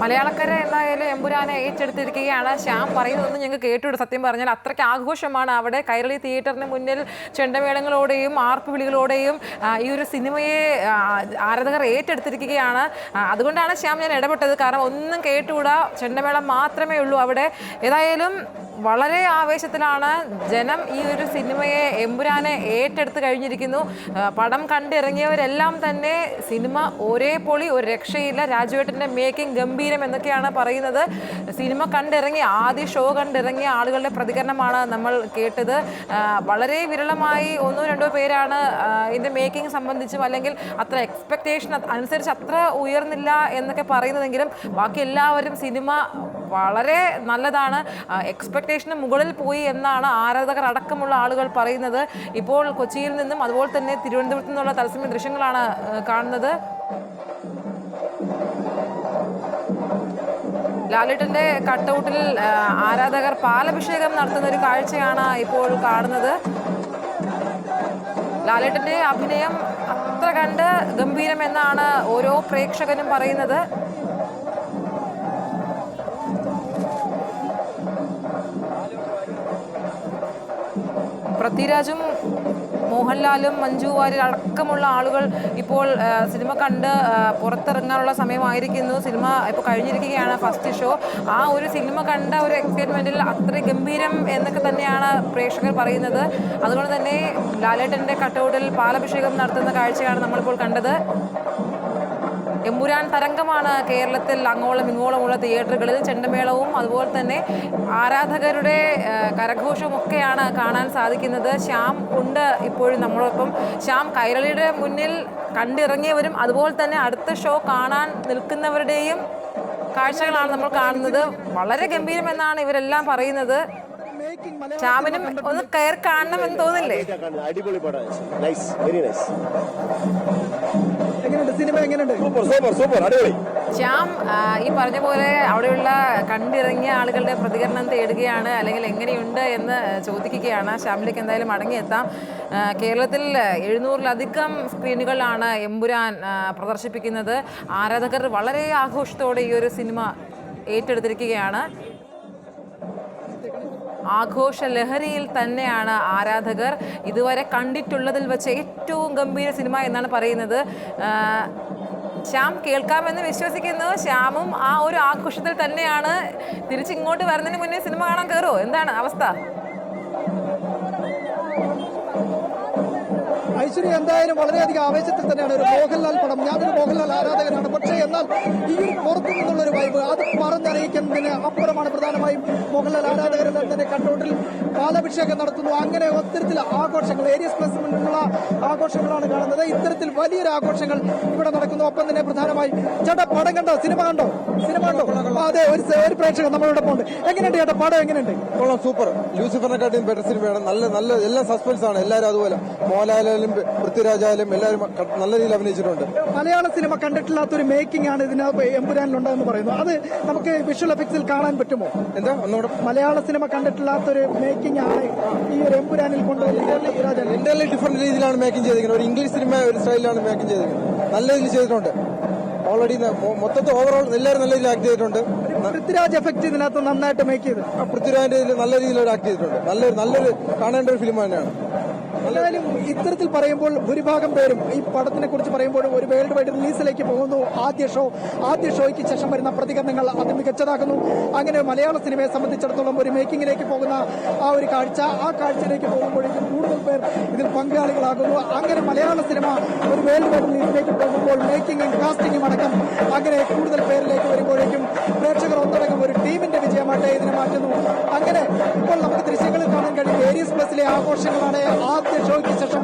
മലയാളക്കര എന്തായാലും എമ്പുരാനെ ഏറ്റെടുത്തിരിക്കുകയാണ്. ശ്യാം പറയുന്നതൊന്നും ഞങ്ങൾക്ക് കേട്ടുവിടും. സത്യം പറഞ്ഞാൽ അത്രയ്ക്ക് ആഘോഷമാണ് അവിടെ. കൈരളി തിയേറ്ററിന് മുന്നിൽ ചെണ്ടമേളങ്ങളോടെയും ആർപ്പുവിളികളോടെയും ഈ ഒരു സിനിമയെ ആരാധകർ ഏറ്റെടുത്തിരിക്കുകയാണ്. അതുകൊണ്ടാണ് ശ്യാം ഞാൻ ഇടപെട്ടത്. കാരണം ഒന്നും കേട്ടുകൂടാ, ചെണ്ടമേളം മാത്രമേ ഉള്ളൂ അവിടെ. ഏതായാലും വളരെ ആവേശത്തിലാണ് ജനം ഈ ഒരു സിനിമയെ എമ്പുരാനെ ഏറ്റെടുത്ത് കഴിഞ്ഞിരിക്കുന്നു. പടം കണ്ടിറങ്ങിയവരെല്ലാം തന്നെ സിനിമ ഒരേ പൊളി, ഒരു രക്ഷയില്ല, രാജുവേട്ടൻ്റെ മേക്കിംഗ് ഗംഭീരം എന്നൊക്കെയാണ് പറയുന്നത്. സിനിമ കണ്ടിറങ്ങി ആദ്യ ഷോ കണ്ടിറങ്ങിയ ആളുകളുടെ പ്രതികരണമാണ് നമ്മൾ കേട്ടത്. വളരെ വിരളമായി ഒന്നോ രണ്ടോ പേരാണ് ഇതിൻ്റെ മേക്കിംഗ് സംബന്ധിച്ചും അല്ലെങ്കിൽ അത്ര എക്സ്പെക്റ്റേഷൻ അനുസരിച്ച് അത്ര ഉയർന്നില്ല എന്നൊക്കെ പറയുന്നതെങ്കിലും ബാക്കി എല്ലാവരും സിനിമ വളരെ നല്ലതാണ്, എക്സ്പെക്റ്റേഷന് മുകളിൽ പോയി എന്നാണ് ആരാധകർ അടക്കമുള്ള ആളുകൾ പറയുന്നത്. ഇപ്പോൾ കൊച്ചിയിൽ നിന്നും അതുപോലെ തന്നെ തിരുവനന്തപുരത്തു നിന്നുള്ള തത്സമയ ദൃശ്യങ്ങളാണ് കാണുന്നത്. ലാലേട്ടൻ്റെ കട്ടൗട്ടിൽ ആരാധകർ പാലഭിഷേകം നടത്തുന്ന ഒരു കാഴ്ചയാണ് ഇപ്പോൾ കാണുന്നത്. ലാലേട്ടൻ്റെ അഭിനയം അത്ര കണ്ട് ഗംഭീരമെന്നാണ് ഓരോ പ്രേക്ഷകനും പറയുന്നത്. പൃഥ്വിരാജും മോഹൻലാലും മഞ്ജു വാര്യർ അടക്കമുള്ള ആളുകൾ ഇപ്പോൾ സിനിമ കണ്ട് പുറത്തിറങ്ങാനുള്ള സമയമായിരിക്കുന്നു. സിനിമ ഇപ്പോൾ കഴിഞ്ഞിരിക്കുകയാണ് ഫസ്റ്റ് ഷോ. ആ ഒരു സിനിമ കണ്ട ഒരു എക്സൈറ്റ്മെൻറ്റിൽ അത്ര ഗംഭീരം എന്നൊക്കെ തന്നെയാണ് പ്രേക്ഷകർ പറയുന്നത്. അതുകൊണ്ട് തന്നെ ലാലേട്ടൻ്റെ കട്ടൗട്ടിൽ പാലഭിഷേകം നടത്തുന്ന കാഴ്ചയാണ് നമ്മളിപ്പോൾ കണ്ടത്. എമ്പുരാൻ തരംഗമാണ് കേരളത്തിൽ അങ്ങോളം ഇങ്ങോളമുള്ള തിയേറ്ററുകളിൽ. ചെണ്ടമേളവും അതുപോലെ തന്നെ ആരാധകരുടെ കരഘോഷവും ഒക്കെയാണ് കാണാൻ സാധിക്കുന്നത്. ശ്യാം ഉണ്ട് ഇപ്പോഴും നമ്മളൊപ്പം. ശ്യാം, കൈരളിയുടെ മുന്നിൽ കണ്ടിറങ്ങിയവരും അതുപോലെ തന്നെ അടുത്ത ഷോ കാണാൻ നിൽക്കുന്നവരുടെയും കാഴ്ചകളാണ് നമ്മൾ കാണുന്നത്. വളരെ ഗംഭീരമെന്നാണ് ഇവരെല്ലാം പറയുന്നത്. ശ്യാമിനും ഒന്ന് കയറി കാണണമെന്ന് തോന്നില്ലേ? അടിപൊളി പടം, നൈസ്, വെരി നൈസ്. ശ്യാം ഈ പറഞ്ഞ പോലെ അവിടെയുള്ള കണ്ടിറങ്ങിയ ആളുകളുടെ പ്രതികരണം തേടുകയാണ്, അല്ലെങ്കിൽ എങ്ങനെയുണ്ട് എന്ന് ചോദിക്കുകയാണ്. ശ്യാമിലേക്ക് എന്തായാലും മടങ്ങിയെത്താം. കേരളത്തിൽ 700-ലധികം സ്ക്രീനുകളിലാണ് എമ്പുരാൻ പ്രദർശിപ്പിക്കുന്നത്. ആരാധകർ വളരെ ആഘോഷത്തോടെ ഈ ഒരു സിനിമ ഏറ്റെടുത്തിരിക്കുകയാണ്. ആഘോഷ ലഹരിയിൽ തന്നെയാണ് ആരാധകർ. ഇതുവരെ കണ്ടിട്ടുള്ളതിൽ വെച്ച് ഏറ്റവും ഗംഭീര സിനിമ എന്നാണ് പറയുന്നത്. ശ്യാം കേൾക്കാമെന്ന് വിശ്വസിക്കുന്നു. ശ്യാമും ആ ഒരു ആഘോഷത്തിൽ തന്നെയാണ്. തിരിച്ചിങ്ങോട്ട് വരുന്നതിന് മുന്നേ സിനിമ കാണാൻ കയറുമോ? എന്താണ് അവസ്ഥ? ഐശ്വര്യ എന്തായാലും വളരെയധികം ആവേശത്തിൽ തന്നെയാണ്. ഒരു മോഹൻലാൽ പടം, ഞാനൊരു മോഹൻലാൽ ആരാധകനാണ്. പക്ഷേ എന്നാൽ ഈ ഒരു പുറത്തു നിന്നുള്ളൊരു വൈബ് അത് പറഞ്ഞറിയിക്കുന്നതിന് അപ്പുറമാണ്. പ്രധാനമായും മോഹൻലാൽ ആരാധകരെല്ലാം തന്നെ കട്ടൗട്ടിൽ പാലഭിഷേകം നടത്തുന്നു. അങ്ങനെ ഒത്തരത്തിൽ ആഘോഷങ്ങൾ, ഏരിയസ് പ്ലസ് മുന്നിലുള്ള ആഘോഷങ്ങളാണ് കാണുന്നത്. ഇത്തരത്തിൽ വലിയൊരു ആഘോഷങ്ങൾ ഇവിടെ നടക്കുന്നു. ഒപ്പം തന്നെ പ്രധാനമായും ചേട്ടാ പടം കണ്ടോ? സിനിമ കണ്ടോ? അതെ, ഒരു പ്രേക്ഷകൻ നമ്മളോടൊപ്പം ഉണ്ട്. എങ്ങനെയുണ്ട് ചേട്ടാ പടം? എങ്ങനെയുണ്ട്? കൊള്ളാം, സൂപ്പർ. ലൂസിഫറിനെക്കാട്ടിയും ബെറ്റർ സിനിമയാണ്. നല്ല എല്ലാം സസ്പെൻസ് ആണ്. എല്ലാവരും അതുപോലെ മോഹൻലാലും പൃഥ്വിരാജായാലും എല്ലാവരും നല്ല രീതിയിൽ അഭിനയിച്ചിട്ടുണ്ട്. മലയാള സിനിമ കണ്ടിട്ടില്ലാത്തൊരു മേക്കിംഗ് ആണ് ഇതിനകത്ത് എമ്പുരാനിലുണ്ടെന്ന് പറയുന്നു. അത് നമുക്ക് വിഷ്വൽ എഫക്ട്സിൽ കാണാൻ പറ്റുമോ? എന്താ ഒന്നുകൂടെ? മലയാള സിനിമ കണ്ടിട്ടില്ലാത്തൊരു മേക്കിംഗ് ആണ് ഈ ഒരു എമ്പുരാനിൽ കൊണ്ടുവരുന്നത്. ഇന്ത്യയിലെ ഡിഫറെന്റ് രീതിയിലാണ് മേക്കിംഗ് ചെയ്തിരിക്കുന്നത്. ഒരു ഇംഗ്ലീഷ് സിനിമ ഒരു സ്റ്റൈലിലാണ് മേക്കിംഗ് ചെയ്തിരിക്കുന്നത്. നല്ല രീതിയിൽ ചെയ്തിട്ടുണ്ട്. ഓൾറെഡി മൊത്തത്തിൽ ഓവറോൾ എല്ലാവരും നല്ല രീതിയിൽ ആക്ട് ചെയ്തിട്ടുണ്ട്. പൃഥ്വിരാജ് എഫക്ട് ഇതിനകത്ത് നന്നായിട്ട് മേക്ക് ചെയ്തു. പൃഥ്വിരാജിന്റെ നല്ല രീതിയിൽ ആക്ട് ചെയ്തിട്ടുണ്ട്. നല്ലൊരു കാണേണ്ട ഒരു ഫിലിം തന്നെയാണ്. എന്തായാലും ഇത്തരത്തിൽ പറയുമ്പോൾ ഭൂരിഭാഗം പേരും ഈ പടത്തിനെ കുറിച്ച് പറയുമ്പോൾ ഒരു വേൾഡ് വൈഡ് റിലീസിലേക്ക് പോകുന്നു. ആദ്യ ഷോയ്ക്ക് ശേഷം വരുന്ന പ്രതികരണങ്ങൾ അത് മികച്ചതാക്കുന്നു. അങ്ങനെ മലയാള സിനിമയെ സംബന്ധിച്ചിടത്തോളം ഒരു മേക്കിങ്ങിലേക്ക് പോകുന്ന ആ ഒരു കാഴ്ച, ആ കാഴ്ചയിലേക്ക് പോകുമ്പോഴേക്കും കൂടുതൽ പേർ ഇതിൽ പങ്കാളികളാകുന്നു. അങ്ങനെ മലയാള സിനിമ ഒരു വേൾഡ് വൈഡ് റിലീസിലേക്ക് പോകുമ്പോൾ മേക്കിങ്ങും കാസ്റ്റിംഗും അടക്കം അങ്ങനെ കൂടുതൽ പേരിലേക്ക് വരുമ്പോഴേക്കും പ്രേക്ഷകർ ഒന്നടങ്കം ഒരു ടീമിന്റെ വിജയമായിട്ട് ഇതിനെ മാറ്റുന്നു. അങ്ങനെ ഇപ്പോൾ നമുക്ക് ദൃശ്യങ്ങളിൽ കാണാൻ കഴിയും ഏരിയസ് പ്ലസിലെ ആഘോഷങ്ങളാണ്. ആദ്യ ഷോയ്ക്ക് ശേഷം